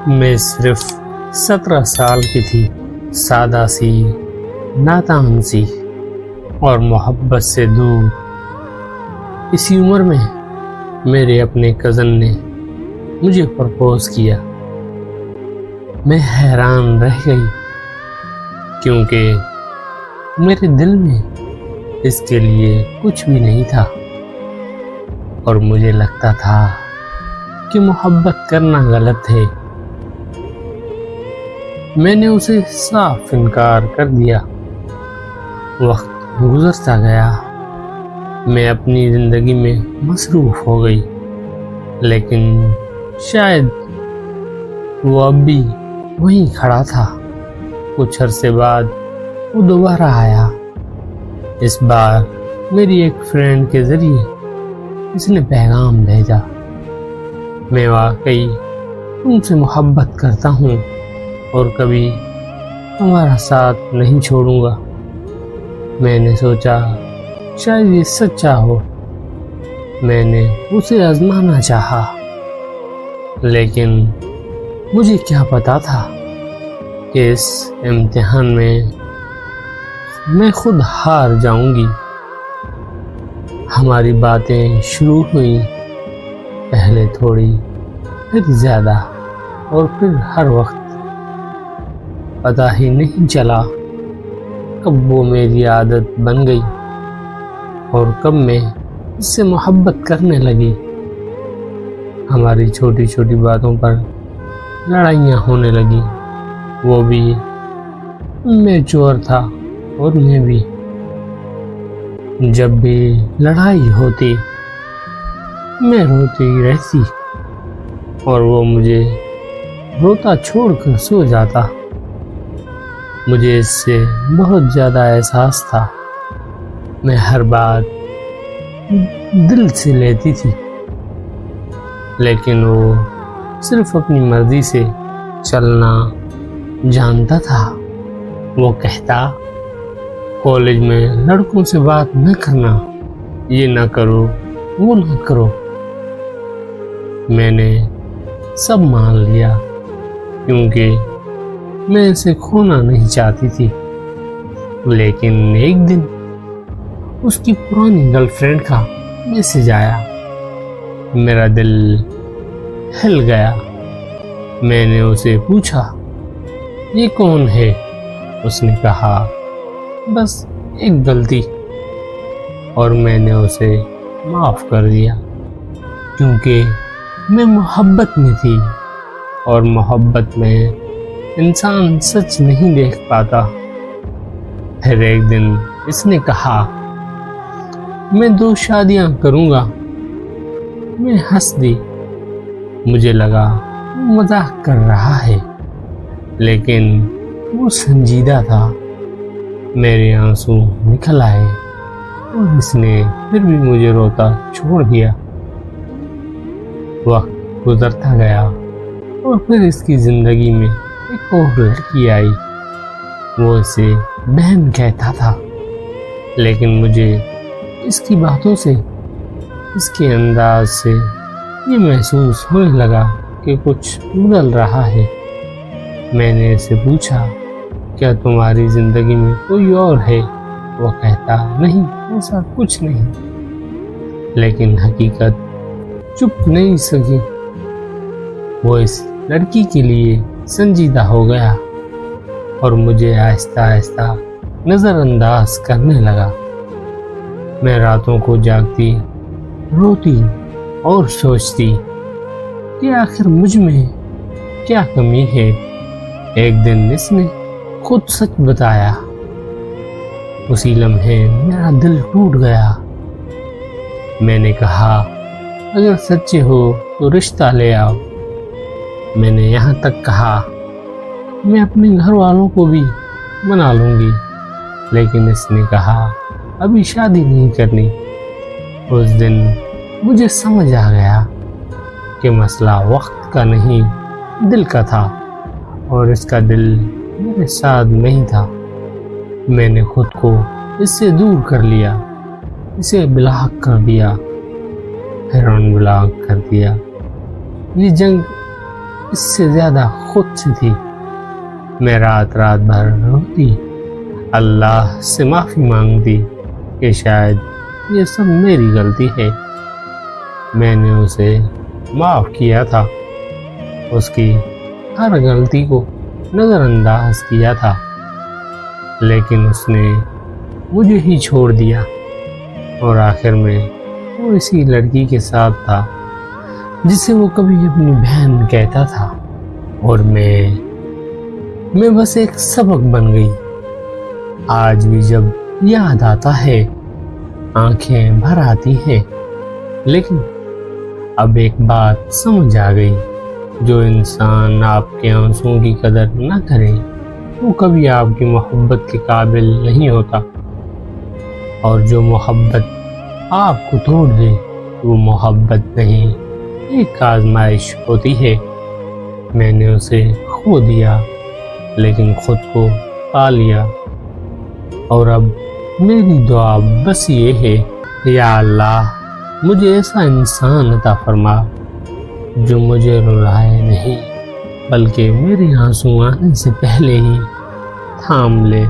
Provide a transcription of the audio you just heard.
میں صرف 17 سال کی تھی، سادہ سی، نادان سی اور محبت سے دور۔ اسی عمر میں میرے اپنے کزن نے مجھے پرپوز کیا۔ میں حیران رہ گئی کیونکہ میرے دل میں اس کے لیے کچھ بھی نہیں تھا اور مجھے لگتا تھا کہ محبت کرنا غلط ہے۔ میں نے اسے صاف انکار کر دیا۔ وقت گزرتا گیا، میں اپنی زندگی میں مصروف ہو گئی، لیکن شاید وہ اب بھی وہیں کھڑا تھا۔ کچھ عرصے بعد وہ دوبارہ آیا۔ اس بار میری ایک فرینڈ کے ذریعے اس نے پیغام بھیجا، میں واقعی تم سے محبت کرتا ہوں اور کبھی تمہارا ساتھ نہیں چھوڑوں گا۔ میں نے سوچا شاید یہ سچا ہو۔ میں نے اسے آزمانا چاہا، لیکن مجھے کیا پتا تھا کہ اس امتحان میں خود ہار جاؤں گی۔ ہماری باتیں شروع ہوئیں، پہلے تھوڑی، پھر زیادہ اور پھر ہر وقت۔ پتہ ہی نہیں چلا کب وہ میری عادت بن گئی اور کب میں اس سے محبت کرنے لگی۔ ہماری چھوٹی چھوٹی باتوں پر لڑائیاں ہونے لگی۔ وہ بھی میچور تھا اور میں بھی۔ جب بھی لڑائی ہوتی میں روتی رہتی اور وہ مجھے روتا چھوڑ کر سو جاتا۔ مجھے اس سے بہت زیادہ احساس تھا۔ میں ہر بات دل سے لیتی تھی، لیکن وہ صرف اپنی مرضی سے چلنا جانتا تھا۔ وہ کہتا کالج میں لڑکوں سے بات نہ کرنا، یہ نہ کرو، وہ نہ کرو۔ میں نے سب مان لیا کیونکہ میں اسے کھونا نہیں چاہتی تھی۔ لیکن ایک دن اس کی پرانی گرل فرینڈ کا میسج آیا۔ میرا دل ہل گیا۔ میں نے اسے پوچھا یہ کون ہے؟ اس نے کہا بس ایک غلطی، اور میں نے اسے معاف کر دیا کیونکہ میں محبت میں تھی اور محبت میں انسان سچ نہیں دیکھ پاتا۔ پھر ایک دن اس نے کہا میں 2 شادیاں کروں گا۔ میں ہنس دی۔ مجھے لگا وہ مذاق کر رہا ہے، لیکن وہ سنجیدہ تھا۔ میرے آنسو نکل آئے اور اس نے پھر بھی مجھے روتا چھوڑ دیا۔ وقت گزرتا گیا اور پھر اس کی زندگی میں ایک اور لڑکی آئی۔ وہ اسے بہن کہتا تھا، لیکن مجھے اس کی باتوں سے، اس کے انداز سے یہ محسوس ہونے لگا کہ کچھ بدل رہا ہے۔ میں نے اسے پوچھا کیا تمہاری زندگی میں کوئی اور ہے؟ وہ کہتا نہیں، ایسا کچھ نہیں۔ لیکن حقیقت چھپ نہیں سکی۔ وہ اس لڑکی کے لیے سنجیدہ ہو گیا اور مجھے آہستہ آہستہ نظر انداز کرنے لگا۔ میں راتوں کو جاگتی، روتی اور سوچتی کہ آخر مجھ میں کیا کمی ہے۔ ایک دن اس نے خود سچ بتایا۔ اسی لمحے میرا دل ٹوٹ گیا۔ میں نے کہا اگر سچے ہو تو رشتہ لے آؤ۔ میں نے یہاں تک کہا میں اپنے گھر والوں کو بھی منا لوں گی، لیکن اس نے کہا ابھی شادی نہیں کرنی۔ اس دن مجھے سمجھ آ گیا کہ مسئلہ وقت کا نہیں، دل کا تھا، اور اس کا دل میرے ساتھ نہیں تھا۔ میں نے خود کو اس سے دور کر لیا، اسے بلاک کر دیا، پھر ان بلاک کر دیا۔ یہ جنگ اس سے زیادہ خود سے تھی۔ میں رات رات بھر روتی، اللہ سے معافی مانگتی کہ شاید یہ سب میری غلطی ہے۔ میں نے اسے معاف کیا تھا، اس کی ہر غلطی کو نظر انداز کیا تھا، لیکن اس نے مجھے ہی چھوڑ دیا، اور آخر میں وہ اسی لڑکی کے ساتھ تھا جسے وہ کبھی اپنی بہن کہتا تھا، اور میں بس ایک سبق بن گئی۔ آج بھی جب یاد آتا ہے آنکھیں بھر آتی ہیں، لیکن اب ایک بات سمجھ آ گئی، جو انسان آپ کے آنسوؤں کی قدر نہ کرے وہ کبھی آپ کی محبت کے قابل نہیں ہوتا، اور جو محبت آپ کو توڑ دے وہ محبت نہیں، ایک آزمائش ہوتی ہے۔ میں نے اسے کھو دیا لیکن خود کو پا لیا، اور اب میری دعا بس یہ ہے، یا اللہ مجھے ایسا انسان عطا فرما جو مجھے رلائے نہیں بلکہ میرے آنسو آنے سے پہلے ہی تھام لے۔